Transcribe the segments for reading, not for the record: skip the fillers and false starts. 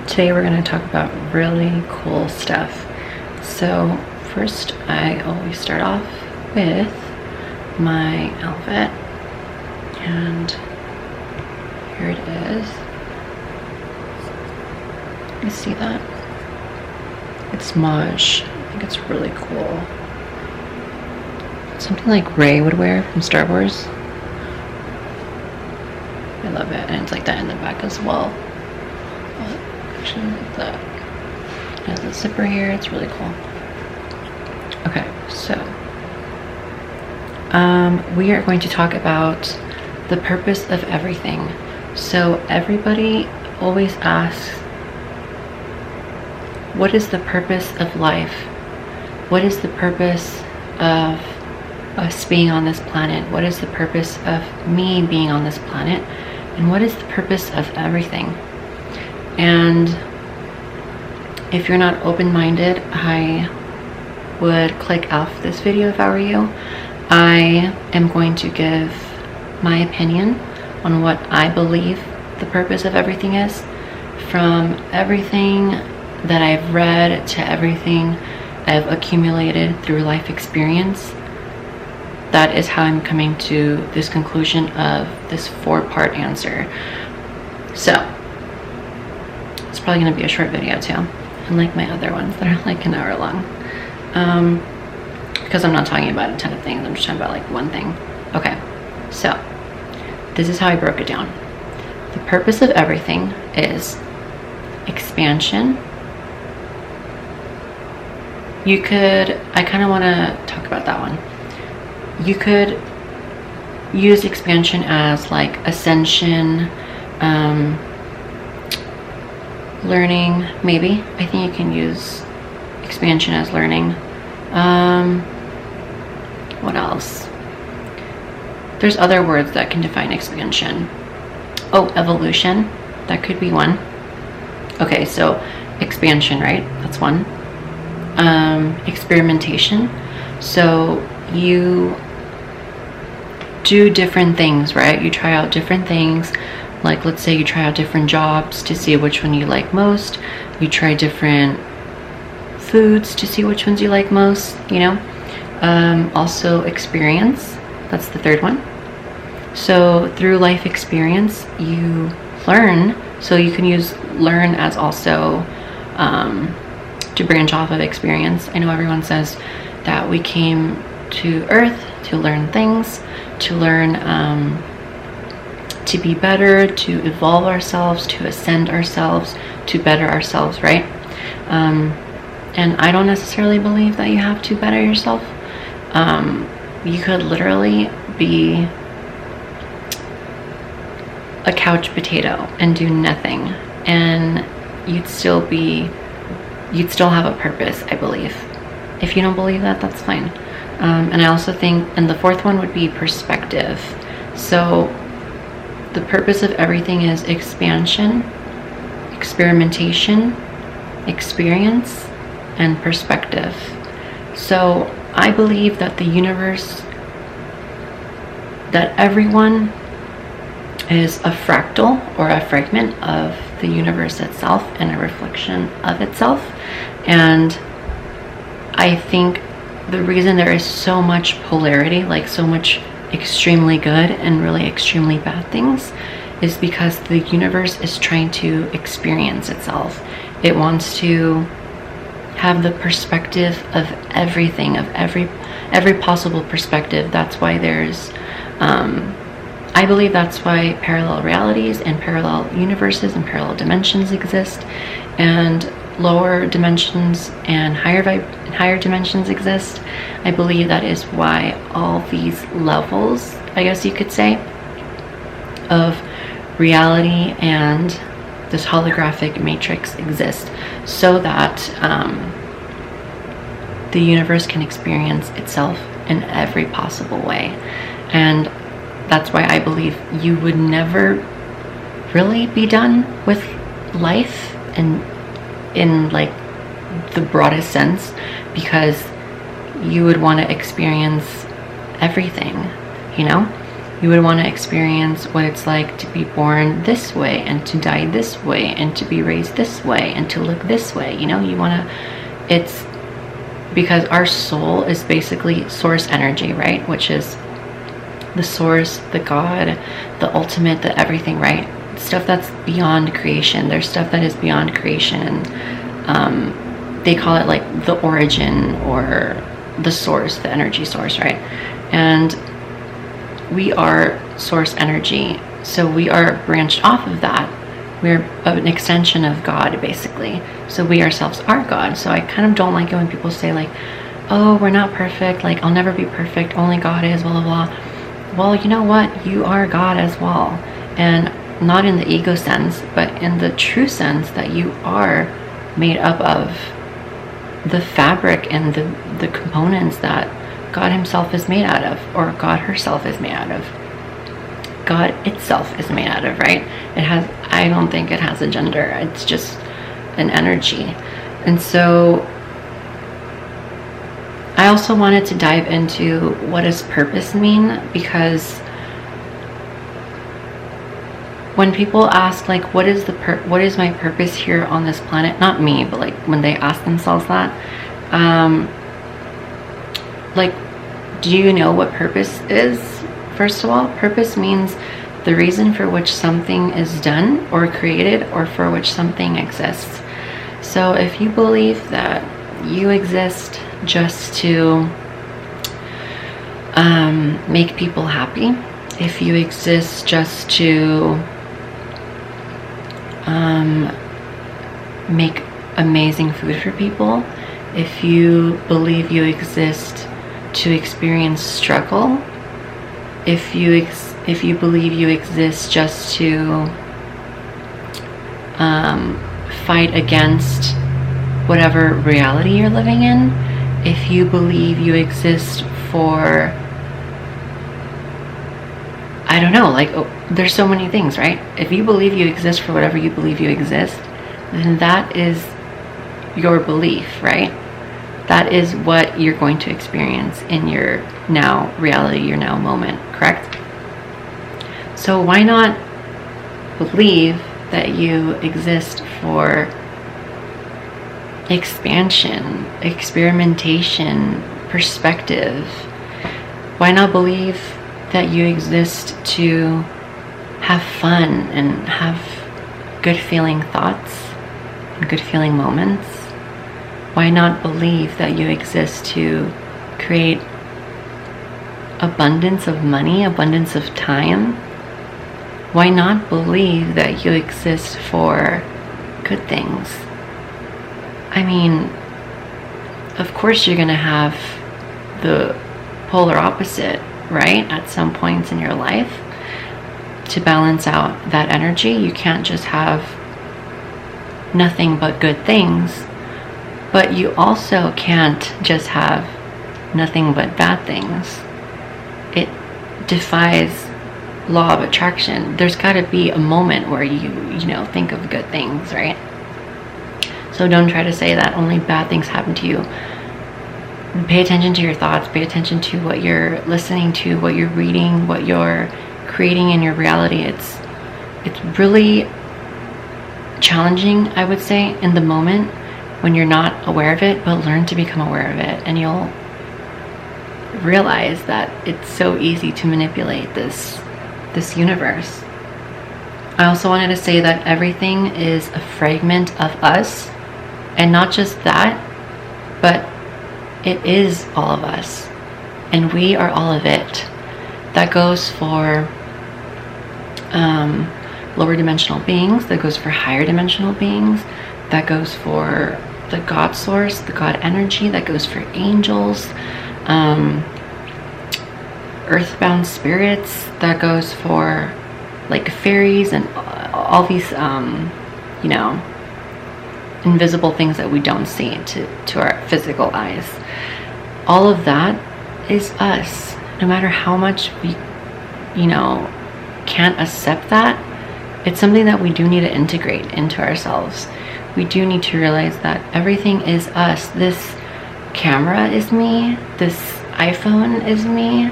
Today we're going to talk about really cool stuff. So first, I always start off with my outfit, and here it is. You see that? It's mauve. I think it's really cool. Something like Rey would wear from Star Wars. I love it, and it's like that in the back as well. Actually, like that. It has a zipper here. It's really cool. Okay, so we are going to talk about the purpose of everything. So everybody always asks, what is the purpose of life? What is the purpose of us being on this planet? What is the purpose of me being on this planet? And what is the purpose of everything? And if you're not open-minded, I would click off this video if I were you. I am going to give my opinion on what I believe the purpose of everything is, from everything that I've read to everything I've accumulated through life experience. That is how I'm coming to this conclusion of this 4-part answer. So it's probably going to be a short video too, unlike my other ones that are like an hour long, because I'm not talking about a ton of things. I'm just talking about like one thing. Okay, so this is how I broke it down. The purpose of everything is expansion. I kind of want to talk about that one. You could use expansion as like ascension, learning, maybe. I think you can use expansion as learning. What else? There's other words that can define expansion. Oh, evolution. That could be one. Okay, so expansion, right? That's one. Experimentation. So you do different things, right? You try out different things. Like, let's say you try out different jobs to see which one you like most. You try different foods to see which ones you like most, you know? Also experience. That's the third one. So through life experience, you learn. So you can use learn as also to branch off of experience. I know everyone says that we came to Earth to learn things, to learn to be better, to evolve ourselves, to ascend ourselves, to better ourselves, right? And I don't necessarily believe that you have to better yourself. You could literally be a couch potato and do nothing, and you'd still have a purpose, I believe. If you don't believe that, that's fine. And I also think, and the fourth one would be perspective. So the purpose of everything is expansion, experimentation, experience, and perspective. So I believe that the universe, that everyone is a fractal or a fragment of the universe itself and a reflection of itself. And I think the reason there is so much polarity, like so much extremely good and really extremely bad things, is because the universe is trying to experience itself. It wants to have the perspective of everything, of every possible perspective. That's why there's I believe that's why parallel realities and parallel universes and parallel dimensions exist, and lower dimensions and higher dimensions exist. I believe that is why all these levels, I guess you could say, of reality and this holographic matrix exist, so that the universe can experience itself in every possible way. And that's why I believe you would never really be done with life, and in like the broadest sense, because you would want to experience everything, you know? You would want to experience what it's like to be born this way and to die this way and to be raised this way and to look this way. You know, you want to, it's because our soul is basically source energy, right? Which is the source, the God, the ultimate, the everything, right? Stuff that's beyond creation. There's stuff that is beyond creation. They call it like the origin or the source, the energy source, right? And we are source energy. So we are branched off of that. We're an extension of God, basically. So we ourselves are God. So I kind of don't like it when people say like, oh, we're not perfect. Like, I'll never be perfect. Only God is, blah, blah, blah. Well, you know what? You are God as well. And not in the ego sense, but in the true sense that you are made up of the fabric and the components that God himself is made out of, or God herself is made out of. God itself is made out of, right? It has, I don't think it has a gender. It's just an energy. And so I also wanted to dive into what does purpose mean, because when people ask like, what is my purpose here on this planet? Not me, but like when they ask themselves that, like, do you know what purpose is? First of all, purpose means the reason for which something is done or created, or for which something exists. So if you believe that you exist just to make people happy, if you exist just to make amazing food for people, if you believe you exist to experience struggle, if you believe you exist just to fight against whatever reality you're living in, if you believe you exist for, I don't know, like, oh, there's so many things, right? If you believe you exist for whatever you believe you exist, then that is your belief, right? That is what you're going to experience in your now reality, your now moment, correct? So why not believe that you exist for expansion, experimentation, perspective? Why not believe that you exist to have fun and have good feeling thoughts and good feeling moments? Why not believe that you exist to create abundance of money, abundance of time? Why not believe that you exist for good things? I mean, of course you're going to have the polar opposite, right? At some points in your life. To balance out that energy, you can't just have nothing but good things. But you also can't just have nothing but bad things. It defies law of attraction. There's got to be a moment where you think of good things, right? So don't try to say that only bad things happen to you. Pay attention to your thoughts. Pay attention to what you're listening to, what you're reading, what you're creating in your reality. It's really challenging, I would say, in the moment when you're not aware of it, but learn to become aware of it, and you'll realize that it's so easy to manipulate this universe. I also wanted to say that everything is a fragment of us, and not just that, but it is all of us, and we are all of it. That goes for lower dimensional beings, that goes for higher dimensional beings, that goes for the God source, the God energy, that goes for angels, earthbound spirits, that goes for like fairies and all these invisible things that we don't see to our physical eyes. All of that is us. No matter how much we can't accept that, it's something that we do need to integrate into ourselves. We do need to realize that everything is us. This camera is me, this iPhone is me,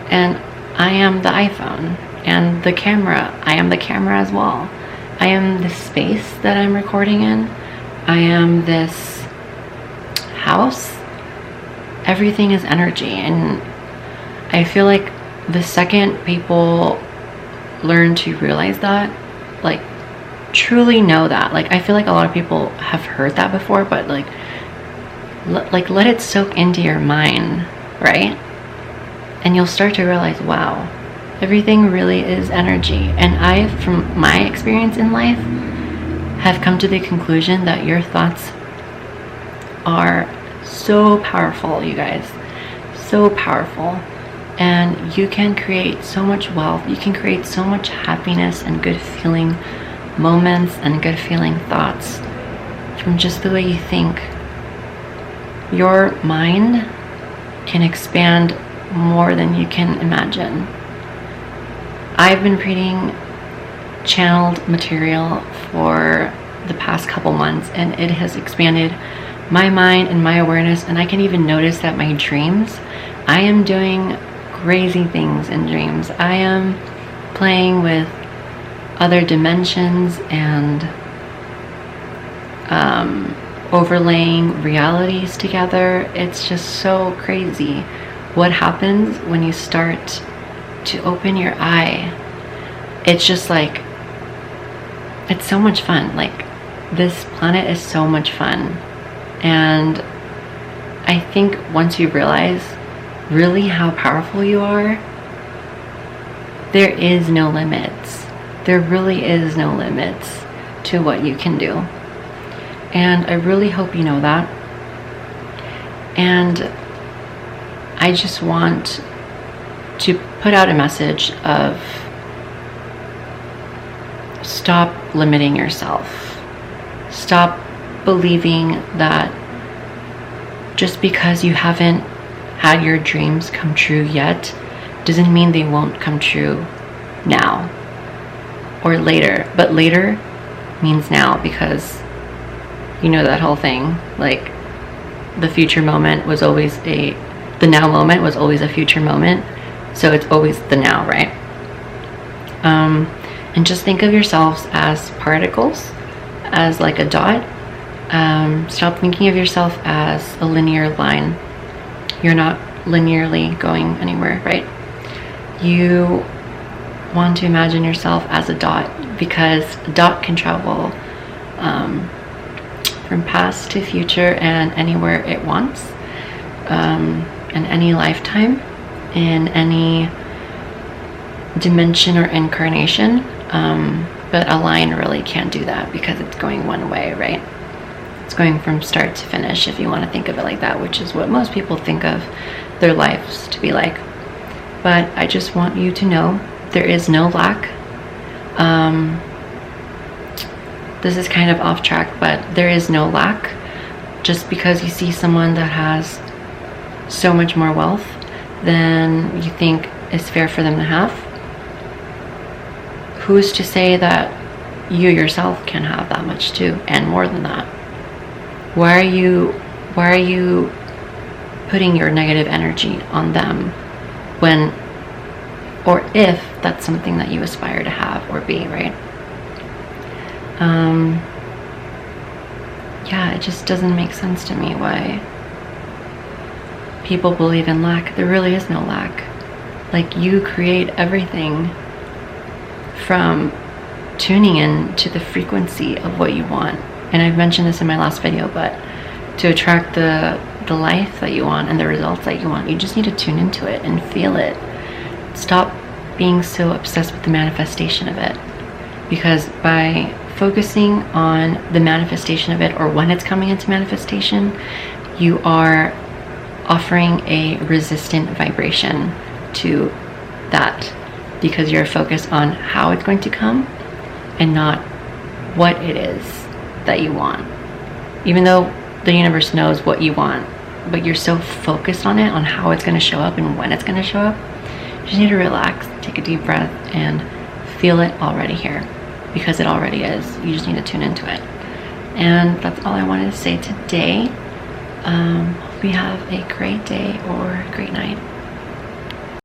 and I am the iPhone, and the camera, I am the camera as well. I am the space that I'm recording in. I am this house. Everything is energy, and I feel like the second people learn to realize that, like truly know that, like I feel like a lot of people have heard that before, but like let it soak into your mind, right? And you'll start to realize, wow, everything really is energy. And I, from my experience in life, have come to the conclusion that your thoughts are so powerful, you guys, so powerful. And you can create so much wealth, you can create so much happiness and good feeling moments and good feeling thoughts from just the way you think. Your mind can expand more than you can imagine. I've been reading channeled material for the past couple months, and it has expanded my mind and my awareness, and I can even notice that my dreams, I am doing crazy things in dreams. I am playing with other dimensions and overlaying realities together. It's just so crazy what happens when you start to open your eye. It's just like, it's so much fun. Like, this planet is so much fun. And I think once you realize really how powerful you are, there is no limits. There really is no limits to what you can do. And I really hope you know that. And I just want to put out a message of stop limiting yourself. Stop believing that just because you haven't had your dreams come true yet doesn't mean they won't come true now or later. But later means now, because you know that whole thing, like the future moment was always the now moment was always a future moment, so it's always the now, right? And just think of yourselves as particles, as like a dot. Stop thinking of yourself as a linear line. You're not linearly going anywhere, right? You want to imagine yourself as a dot, because a dot can travel from past to future and anywhere it wants, in any lifetime, in any dimension or incarnation. But a line really can't do that, because it's going one way, right? It's going from start to finish, if you want to think of it like that, which is what most people think of their lives to be like. But I just want you to know there is no lack. This is kind of off track, but there is no lack. Just because you see someone that has so much more wealth than you think is fair for them to have, who's to say that you yourself can have that much too, and more than that? Why are you putting your negative energy on them when, or if that's something that you aspire to have or be, right? Yeah, it just doesn't make sense to me why people believe in lack. There really is no lack. Like, you create everything from tuning in to the frequency of what you want. And I've mentioned this in my last video, but to attract the life that you want and the results that you want, you just need to tune into it and feel it. Stop being so obsessed with the manifestation of it, because by focusing on the manifestation of it, or when it's coming into manifestation, you are offering a resistant vibration to that, because you're focused on how it's going to come and not what it is that you want. Even though the universe knows what you want, but you're so focused on it, on how it's going to show up and when it's going to show up, you just need to relax, take a deep breath, and feel it already here, because it already is. You just need to tune into it. And that's all I wanted to say today. Hope you have a great day or a great night.